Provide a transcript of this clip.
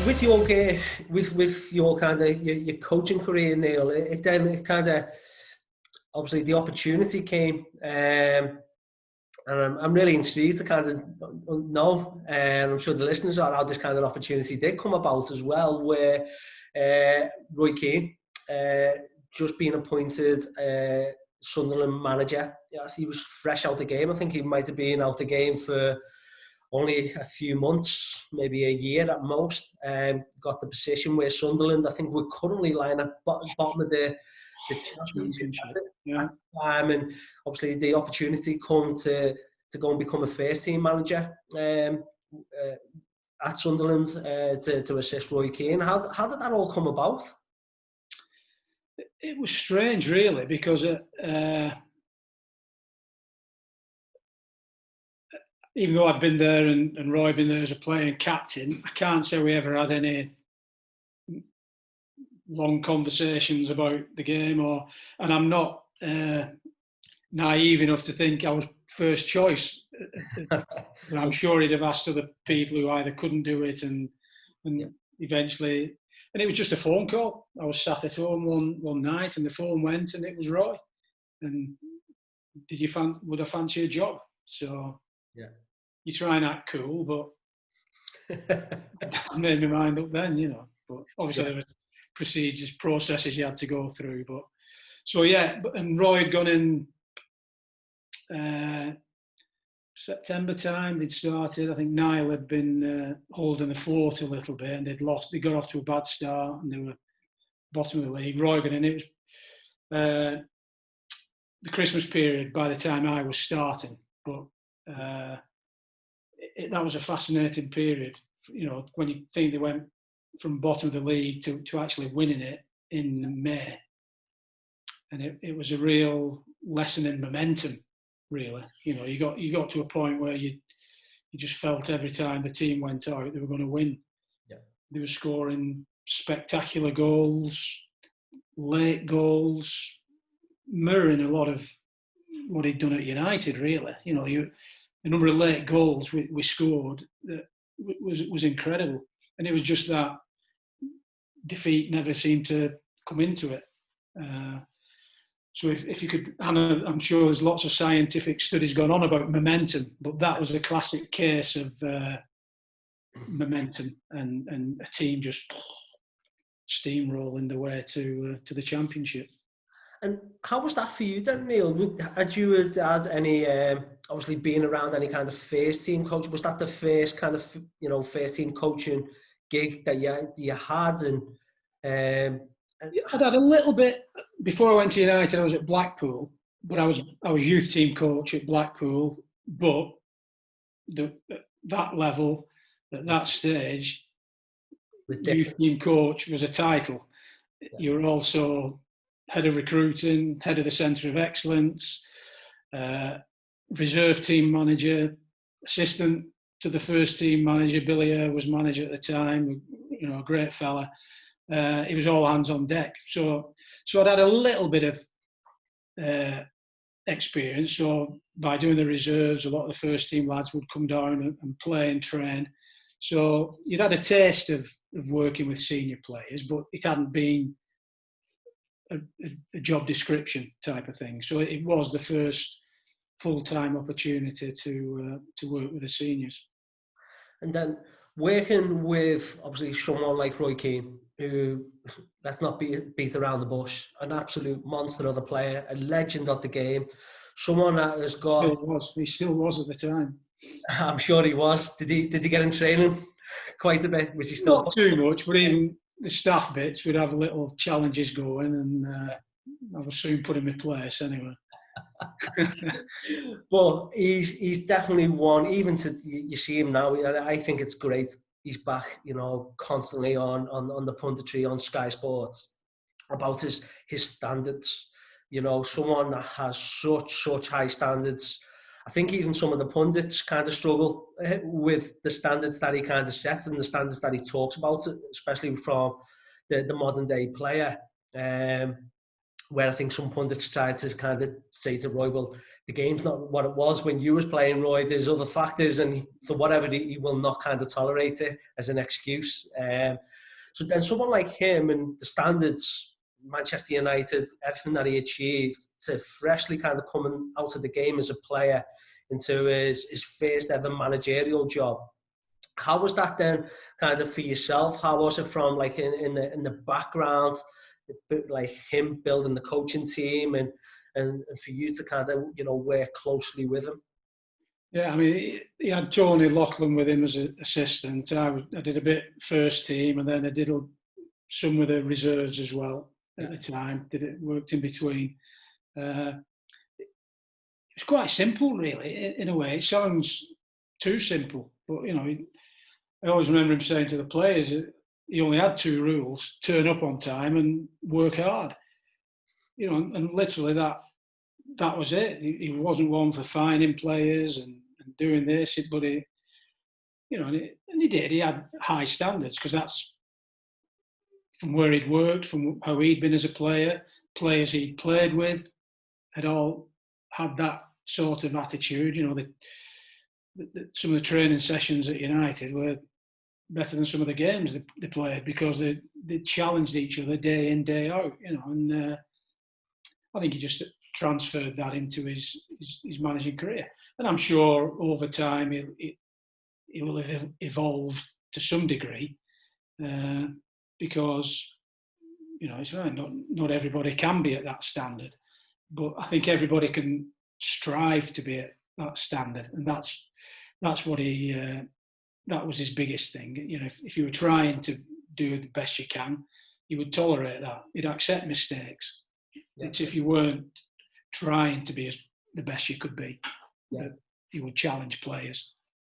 with your kind of your coaching career, Neil, it kind of obviously the opportunity came, and I'm really intrigued to kind of know, and I'm sure the listeners are, how this kind of opportunity did come about as well, where Roy Keane just being appointed Sunderland manager. Yeah, he was fresh out the game. I think he might have been out the game for only a few months, maybe a year at most. Got the position where Sunderland, I think, we're currently lying at bottom of the championship at the time, and obviously the opportunity come to go and become a first team manager at Sunderland to assist Roy Keane. How did that all come about? It was strange, really, because even though I'd been there and Roy had been there as a player and captain, I can't say we ever had any long conversations about the game, and I'm not naive enough to think I was first choice. I'm sure he'd have asked other people who either couldn't do it and eventually, and it was just a phone call. I was sat at home one night and the phone went and it was Roy. And would I fancy a job? So you try and act cool, but I made my mind up then, you know. But obviously there was processes you had to go through. But so and Roy had gone in September time. They'd started. I think Niall had been holding the fort a little bit, and they got off to a bad start, and they were bottom of the league. Roy got in. It was the Christmas period by the time I was starting, but that was a fascinating period. You know, when you think they went from bottom of the league to actually winning it in May, and it was a real lesson in momentum. Really, you know, you got to a point where you just felt every time the team went out they were going to win. Yeah. They were scoring spectacular goals, late goals, mirroring a lot of what he'd done at United. Really, you know, the number of late goals we scored that was incredible, and it was just that defeat never seemed to come into it. So if you could, I'm sure there's lots of scientific studies going on about momentum, but that was a classic case of momentum and a team just steamrolling the way to the championship. And how was that for you then, Neil? Had you had any, obviously being around any kind of first team coach, was that the first kind of, you know, first team coaching gig that you had? And I'd had a little bit before I went to United. I was at Blackpool, but I was youth team coach at Blackpool. But that level, at that stage, youth team coach was a title. Yeah. You were also head of recruiting, head of the Centre of Excellence, reserve team manager, assistant to the first team manager. Billy Eyre was manager at the time. You know, a great fella. It was all hands on deck. So I'd had a little bit of experience. So by doing the reserves, a lot of the first team lads would come down and play and train. So you'd had a taste of working with senior players, but it hadn't been a job description type of thing. So it was the first full-time opportunity to work with the seniors. And then working with, obviously, someone like Roy Keane, who, let's not beat around the bush, an absolute monster of a player, a legend of the game, someone that has got... He still was at the time. I'm sure he was. Did he get in training quite a bit? Was he still... Not too much, but even the staff bits, we'd have little challenges going, and I was soon put in my place anyway. But he's definitely one. Even to you see him now, I think it's great. He's back, you know, constantly on the punditry on Sky Sports about his standards. You know, someone that has such high standards. I think even some of the pundits kind of struggle with the standards that he kind of sets and the standards that he talks about, especially from the modern day player. where I think some pundits tried to kind of say to Roy, well, the game's not what it was when you was playing, Roy. There's other factors, and for whatever he will not kind of tolerate it as an excuse. So then someone like him and the standards, Manchester United, everything that he achieved, to freshly kind of coming out of the game as a player into his first ever managerial job. How was that then kind of for yourself? How was it from like in the background, like him building the coaching team and for you to kind of, you know, work closely with him? Yeah, I mean, he had Tony Loughlin with him as an assistant. I did a bit first team, and then I did some with the reserves as well at the time. Worked in between. It was quite simple, really, in a way. It sounds too simple, but, you know, I always remember him saying to the players, he only had 2 rules: turn up on time and work hard. You know, and literally that was it. He wasn't one for fining players and doing this, but he, you know, and he did. He had high standards, because that's from where he'd worked, from how he'd been as a player. Players he'd played with had all had that sort of attitude. You know, some of the training sessions at United were better than some of the games they played, because they challenged each other day in, day out. You know, and I think he just transferred that into his managing career. And I'm sure over time he will have evolved to some degree, because, you know, it's right, not everybody can be at that standard, but I think everybody can strive to be at that standard, and that's what that was his biggest thing. You know, if you were trying to do the best you can, you would tolerate that. You'd accept mistakes. Yeah. It's if you weren't trying to be the best you could be, that you would challenge players.